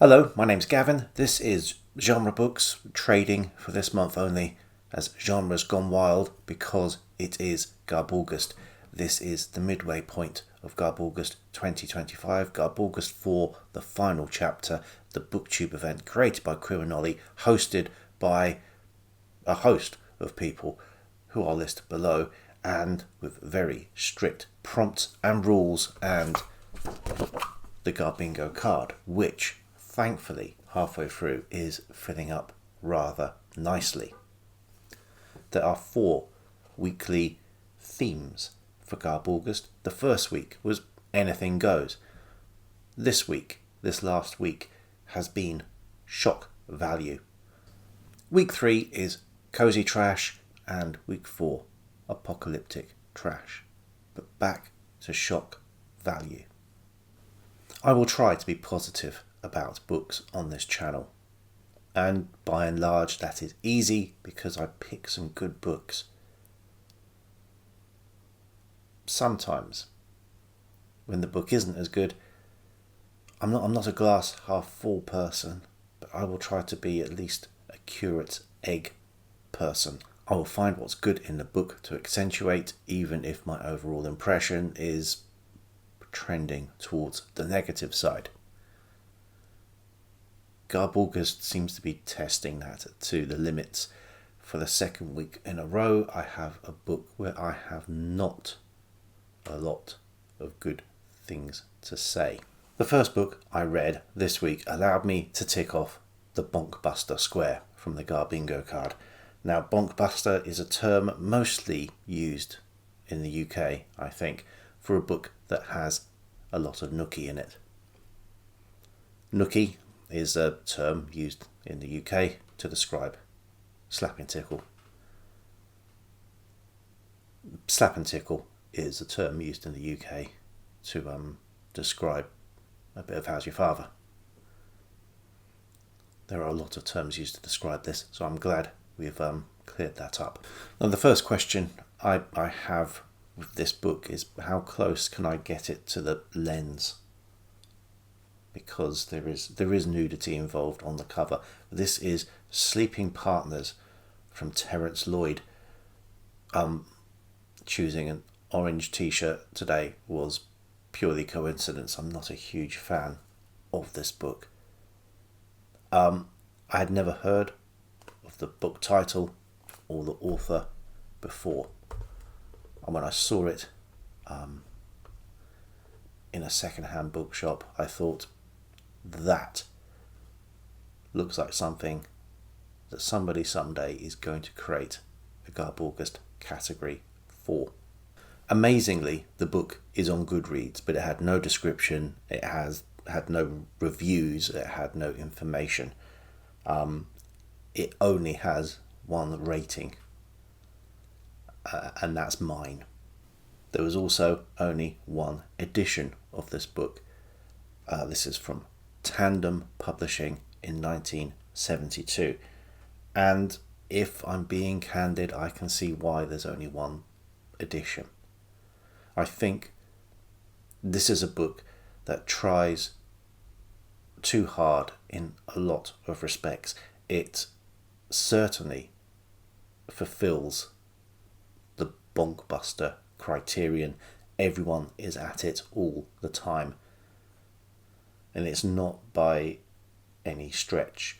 Hello, my name's Gavin. This is Genre Books, trading for this month only, as genre's gone wild because it is Garbaugust. This is the midway point of Garbaugust 2025, Garbaugust 4, the final chapter, the BookTube event created by Criminoli, hosted by a host of people who are listed below, and with very strict prompts and rules, and the Garbingo card, which thankfully halfway through is filling up rather nicely. There are 4 weekly themes for Garbaugust. The first week was anything goes. This last week, has been shock value. Week 3 is Cosy trash, and week 4 apocalyptic trash. But back to shock value. I will try to be positive about books on this channel, and by and large that is easy because I pick some good books. Sometimes when the book isn't as good, I'm not a glass half full person, but I will try to be at least a curate's egg person. I will find what's good in the book to accentuate, even if my overall impression is trending towards the negative side. Garbaugust seems to be testing that to the limits. For the second week in a row, I have a book where I have not a lot of good things to say. The first book I read this week allowed me to tick off the bonkbuster square from the Garbingo card. Now, bonkbuster is a term mostly used in the UK, I think, for a book that has a lot of nookie in it. Nookie is a term used in the UK to describe slap and tickle. Slap and tickle is a term used in the UK to describe a bit of how's your father. There are a lot of terms used to describe this, so I'm glad we've cleared that up. Now, the first question I have with this book is how close can I get it to the lens? Because there is nudity involved on the cover. This is Sleeping Partners from Terence Lloyd. Choosing an orange t-shirt today was purely coincidence. I'm not a huge fan of this book. I had never heard of the book title or the author before. And when I saw it in a second-hand bookshop, I thought, that looks like something that somebody someday is going to create a Garbaugust category for. Amazingly, the book is on Goodreads, but it had no description, it had no reviews, it had no information. It only has 1 rating, and that's mine. There was also only 1 edition of this book. This is from Tandem Publishing in 1972, and if I'm being candid, I can see why there's only 1 edition. I think this is a book that tries too hard in a lot of respects. It certainly fulfills the bonkbuster criterion. Everyone is at it all the time. And it's not by any stretch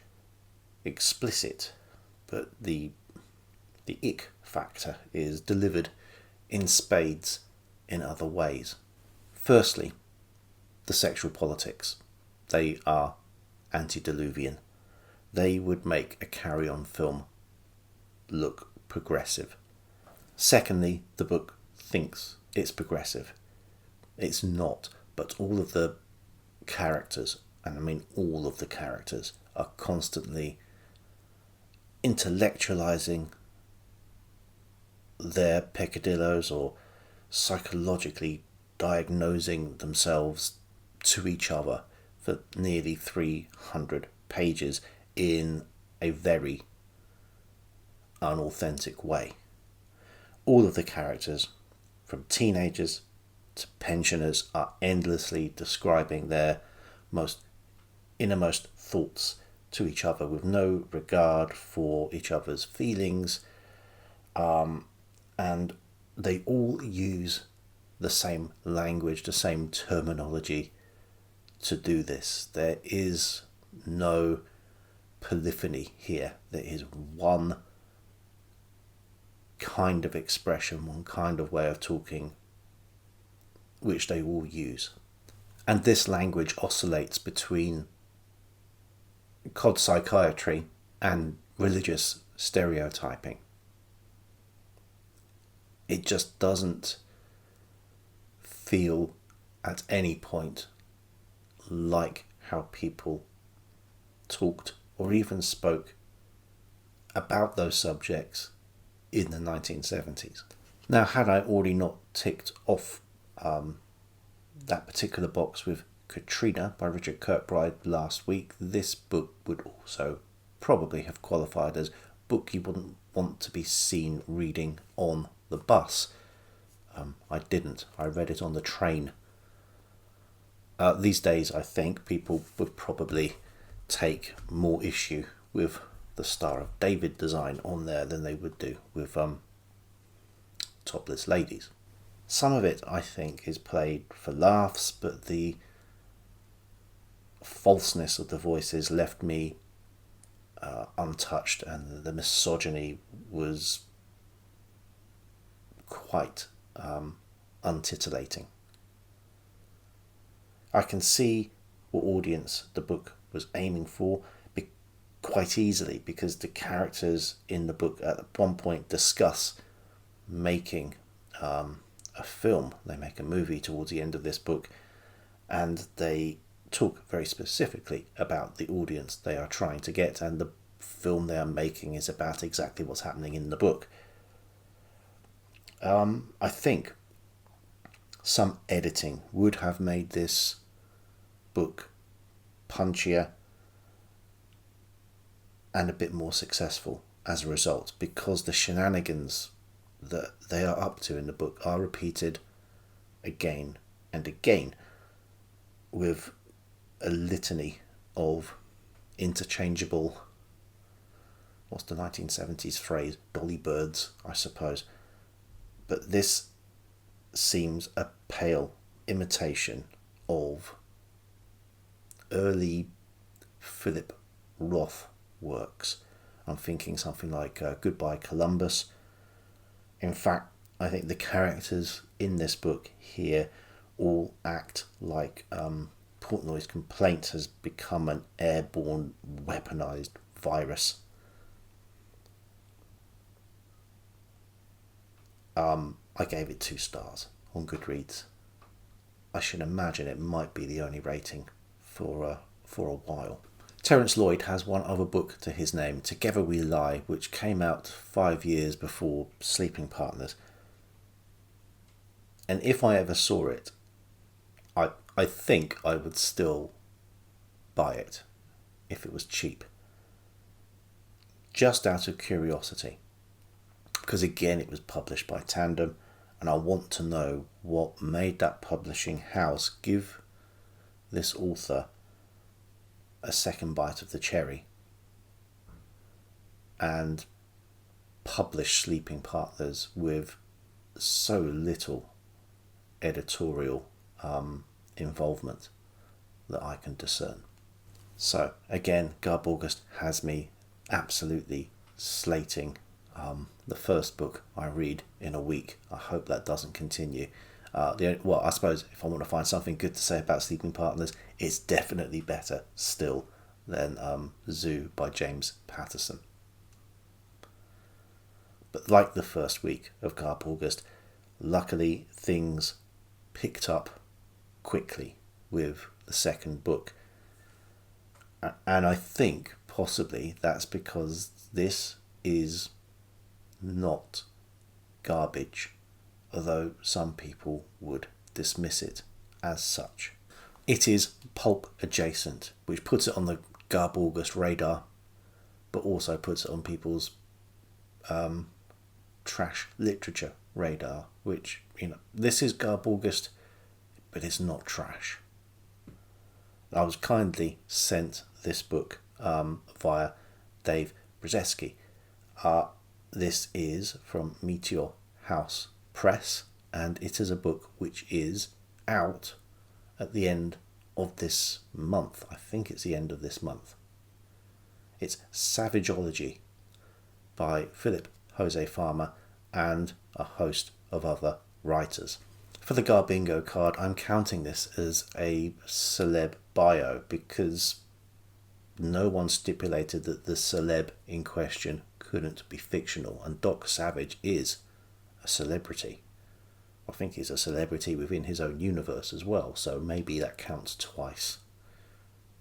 explicit, but the ick factor is delivered in spades in other ways. Firstly, the sexual politics. They are antediluvian. They would make a Carry-On film look progressive. Secondly, the book thinks it's progressive. It's not, but all of the characters, and I mean all of the characters, are constantly intellectualizing their peccadillos or psychologically diagnosing themselves to each other for nearly 300 pages in a very unauthentic way. All of the characters, from teenagers to pensioners, are endlessly describing their most innermost thoughts to each other with no regard for each other's feelings, and they all use the same language, the same terminology to do this. There is no polyphony here. There is one kind of expression, one kind of way of talking, which they all use. And this language oscillates between cod psychiatry and religious stereotyping. It just doesn't feel at any point like how people talked or even spoke about those subjects in the 1970s. Now, had I already not ticked off that particular box with Katrina by Richard Kirkbride last week, this book would also probably have qualified as book you wouldn't want to be seen reading on the bus. I didn't. I read it on the train. These days, I think people would probably take more issue with the Star of David design on there than they would do with topless ladies. Some of it, I think, is played for laughs, but the falseness of the voices left me untouched, and the misogyny was quite untitillating. I can see what audience the book was aiming for quite easily, because the characters in the book at one point discuss making a film. They make a movie towards the end of this book, and they talk very specifically about the audience they are trying to get, and the film they are making is about exactly what's happening in the book. I think some editing would have made this book punchier and a bit more successful as a result, because the shenanigans that they are up to in the book are repeated again and again with a litany of interchangeable, what's the 1970s phrase, dolly birds, I suppose. But this seems a pale imitation of early Philip Roth works. I'm thinking something like Goodbye Columbus. In fact, I think the characters in this book here all act like Portnoy's Complaint has become an airborne, weaponized virus. I gave it 2 stars on Goodreads. I should imagine it might be the only rating for a while. Terence Lloyd has one other book to his name, Together We Lie, which came out 5 years before Sleeping Partners. And if I ever saw it, I think I would still buy it if it was cheap. Just out of curiosity. Because again, it was published by Tandem, and I want to know what made that publishing house give this author a second bite of the cherry and publish Sleeping Partners with so little editorial involvement that I can discern. So again, Garbaugust has me absolutely slating the first book I read in a week. I hope that doesn't continue. I suppose if I want to find something good to say about Sleeping Partners, it's definitely better still than Zoo by James Patterson. But like the first week of Garbaugust, luckily things picked up quickly with the second book. And I think possibly that's because this is not garbage, although some people would dismiss it as such. It is pulp adjacent, which puts it on the Garbaugust radar, but also puts it on people's trash literature radar, which, this is Garbaugust, but it's not trash. I was kindly sent this book via Dave Brzezinski. This is from Meteor House Press, and it is a book which is out at the end of this month. I think it's the end of this month. It's Savageology by Philip Jose Farmer and a host of other writers. For the Garbingo card, I'm counting this as a celeb bio because no one stipulated that the celeb in question couldn't be fictional, and Doc Savage is a celebrity. I think he's a celebrity within his own universe as well, so maybe that counts twice,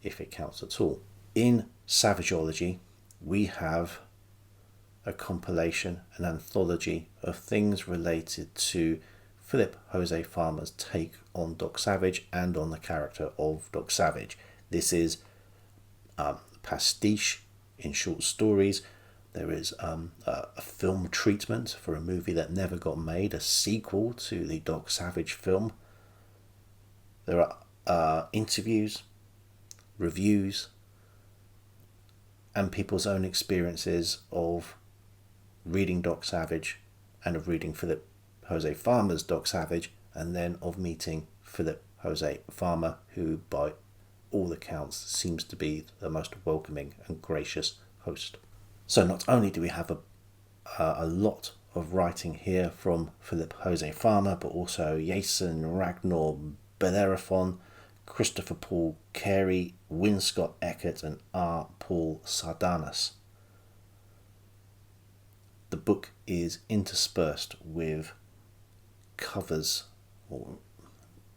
if it counts at all. In Savageology, we have a compilation, an anthology of things related to Philip Jose Farmer's take on Doc Savage and on the character of Doc Savage. This is pastiche in short stories. There is a film treatment for a movie that never got made, a sequel to the Doc Savage film. There are interviews, reviews, and people's own experiences of reading Doc Savage and of reading Philip Jose Farmer's Doc Savage, and then of meeting Philip Jose Farmer, who by all accounts seems to be the most welcoming and gracious host. So not only do we have a lot of writing here from Philip Jose Farmer, but also Jason Ragnar Bellerophon, Christopher Paul Carey, Winscott Eckert, and R. Paul Sardanas. The book is interspersed with covers or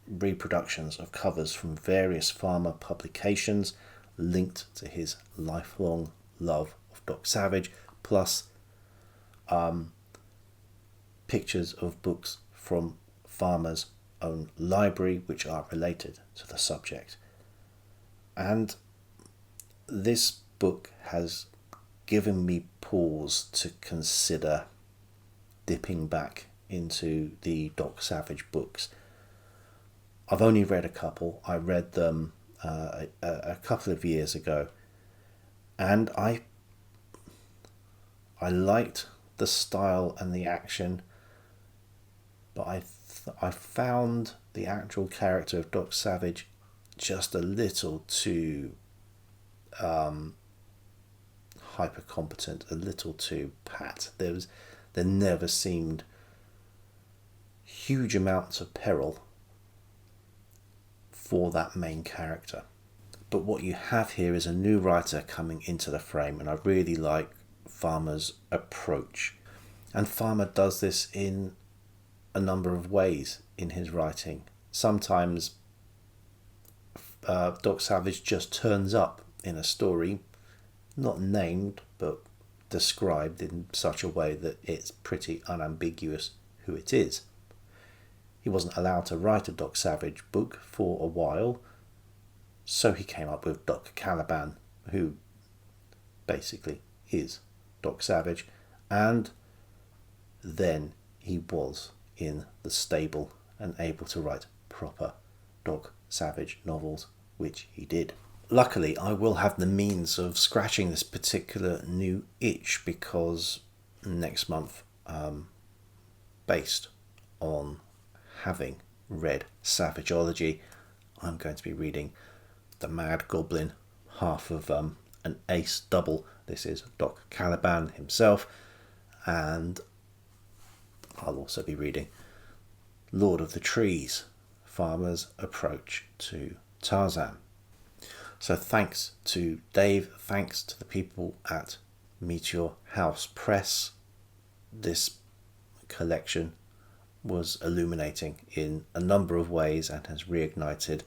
reproductions of covers from various Farmer publications linked to his lifelong love of Doc Savage, plus pictures of books from Farmer's own library which are related to the subject. And this book has given me pause to consider dipping back into the Doc Savage books. I've only read a couple. I read them a couple of years ago, and I liked the style and the action, but I found the actual character of Doc Savage just a little too hyper competent, a little too pat. There never seemed huge amounts of peril for that main character. But what you have here is a new writer coming into the frame, and I really like Farmer's approach. And Farmer does this in a number of ways in his writing. Sometimes Doc Savage just turns up in a story, not named but described in such a way that it's pretty unambiguous who it is. He wasn't allowed to write a Doc Savage book for a while, so he came up with Doc Caliban, who basically is Doc Savage, and then he was in the stable and able to write proper Doc Savage novels, which he did. Luckily, I will have the means of scratching this particular new itch, because next month, based on having read Savageology, I'm going to be reading The Mad Goblin, half of an ace double. This is Doc Caliban himself, and I'll also be reading Lord of the Trees, Farmer's approach to Tarzan. So thanks to Dave, thanks to the people at Meteor House Press. This collection was illuminating in a number of ways and has reignited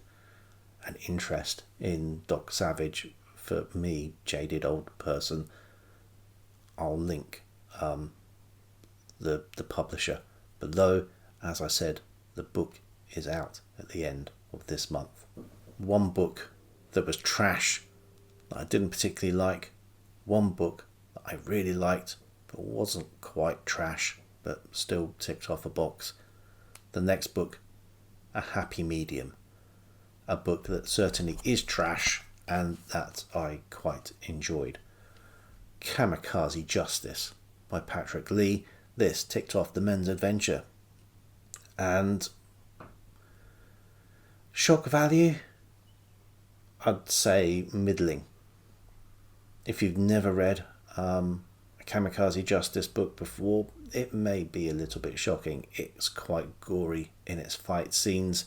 an interest in Doc Savage for me, jaded old person. I'll link the publisher below. As I said, the book is out at the end of this month. One book that was trash that I didn't particularly like, one book that I really liked but wasn't quite trash but still ticked off a box. The next book, a happy medium. a book that certainly is trash and that I quite enjoyed. Kamikaze Justice by Patrick Lee. This ticked off the men's adventure. And shock value, I'd say middling. If you've never read a Kamikaze Justice book before, it may be a little bit shocking. It's quite gory in its fight scenes.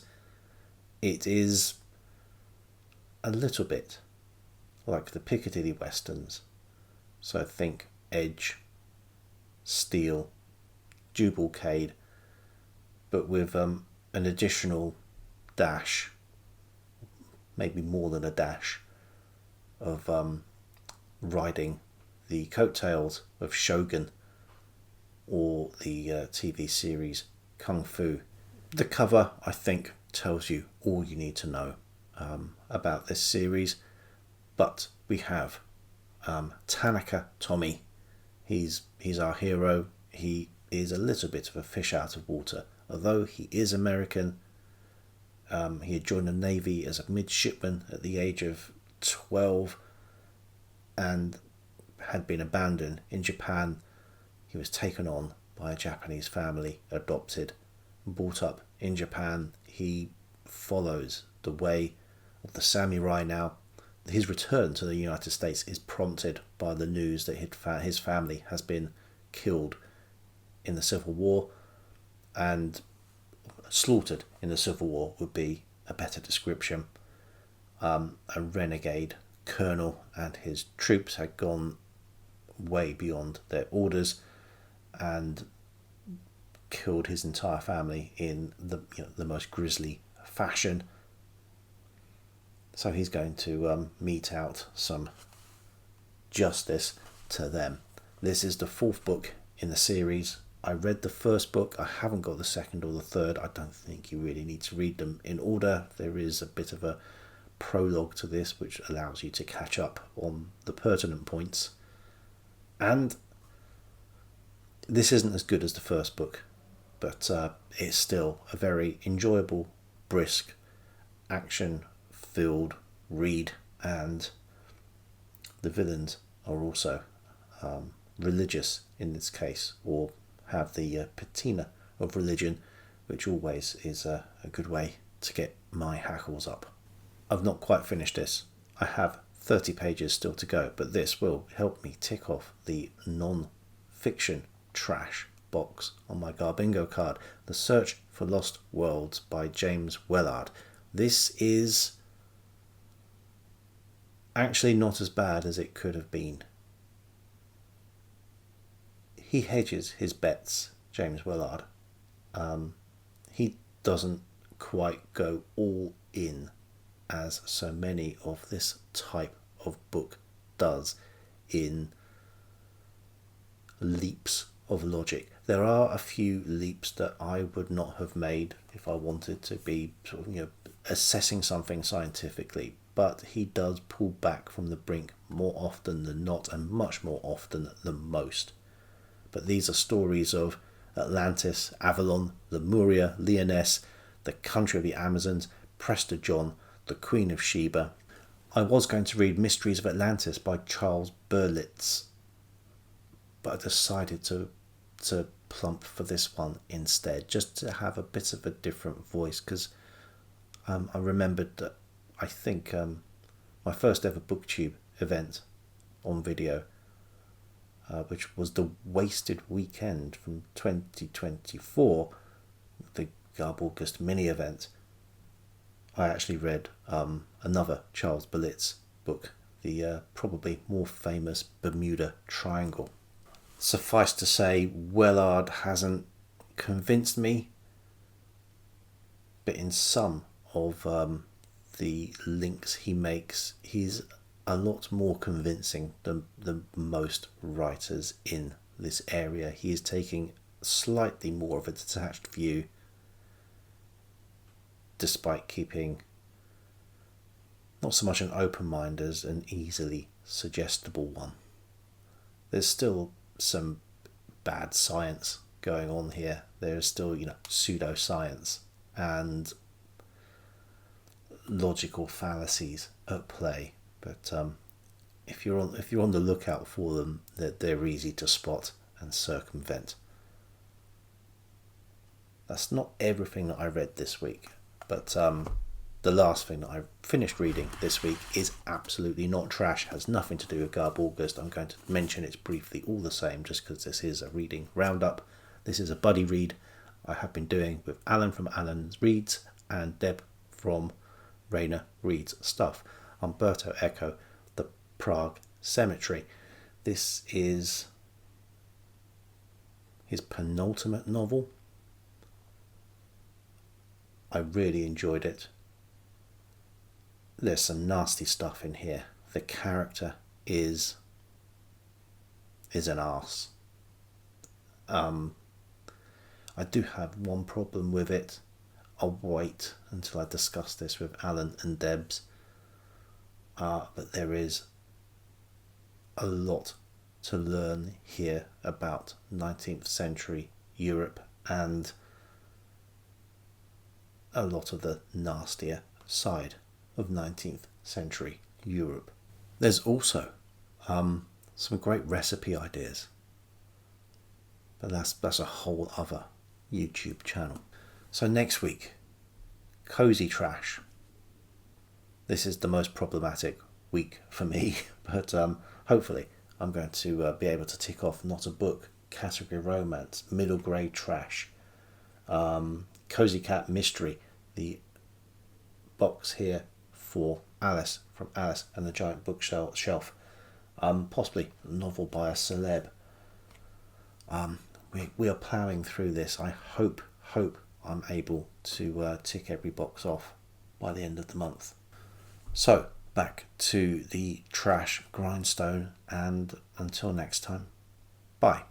It is a little bit like the Piccadilly Westerns. So think Edge, Steel, Jubalcade, but with an additional dash, maybe more than a dash, of riding the coattails of Shogun or the TV series Kung Fu. The cover, I think, tells you all you need to know about this series, but we have Tanaka Tomy. He's our hero. He is a little bit of a fish out of water. Although he is American, he had joined the Navy as a midshipman at the age of 12 and had been abandoned in Japan. He was taken on by a Japanese family, adopted, brought up in Japan. He follows the way of the samurai now. His return to the United States is prompted by the news that his family has been killed in the Civil War, and slaughtered in the Civil War would be a better description. A renegade colonel and his troops had gone way beyond their orders and killed his entire family in the most grisly fashion. So he's going to mete out some justice to them. This is the fourth book in the series. I read the first book. I haven't got the second or the third. I don't think you really need to read them in order. There is a bit of a prologue to this which allows you to catch up on the pertinent points. And this isn't as good as the first book, but it's still a very enjoyable, brisk, action-filled read, and the villains are also religious in this case, or have the patina of religion, which always is a good way to get my hackles up. I've not quite finished this. I have 30 pages still to go, but this will help me tick off the non-fiction trash box on my Garbingo card. The Search for Lost Worlds by James Wellard. This is actually not as bad as it could have been. He hedges his bets, James Wellard. He doesn't quite go all in as so many of this type of book does, in leaps of logic. There are a few leaps that I would not have made if I wanted to be sort of, assessing something scientifically, but he does pull back from the brink more often than not, and much more often than most. But these are stories of Atlantis, Avalon, Lemuria, Lyonesse, the country of the Amazons, Prester John, the Queen of Sheba. I was going to read Mysteries of Atlantis by Charles Berlitz, but I decided to plump for this one instead, just to have a bit of a different voice, because I remembered that I think my first ever BookTube event on video, which was the Wasted Weekend from 2024, the Garbaugust mini event, I actually read another Charles Berlitz book, the probably more famous Bermuda Triangle. Suffice to say, Wellard hasn't convinced me, but in some of the links he makes, he's a lot more convincing than most writers in this area. He is taking slightly more of a detached view, despite keeping not so much an open mind as an easily suggestible one. There's still some bad science going on here. There's still, pseudoscience, and logical fallacies at play, but if you're on the lookout for them, they're easy to spot and circumvent. That's not everything that I read this week, but the last thing that I finished reading this week is absolutely not trash, has nothing to do with Garbaugust. I'm going to mention it briefly all the same, just because this is a reading roundup. This is a buddy read I have been doing with Alan from Alan's Reads and Deb from Rainer Reads Stuff. Umberto Eco, The Prague Cemetery. This is his penultimate novel. I really enjoyed it. There's some nasty stuff in here. The character is an arse. I do have one problem with it. I'll wait until I discuss this with Alan and Debs. But there is a lot to learn here about 19th century Europe and a lot of the nastier side of 19th century Europe. There's also some great recipe ideas, but that's a whole other YouTube channel. So next week, Cozy Trash. This is the most problematic week for me, but hopefully I'm going to be able to tick off Not a Book, Category Romance, Middle Grade Trash, Cozy Cat Mystery, the box here for Alice from Alice and the Giant Bookshelf, possibly a novel by a celeb. We are ploughing through this. I hope I'm able to tick every box off by the end of the month. So back to the trash grindstone, and until next time, bye.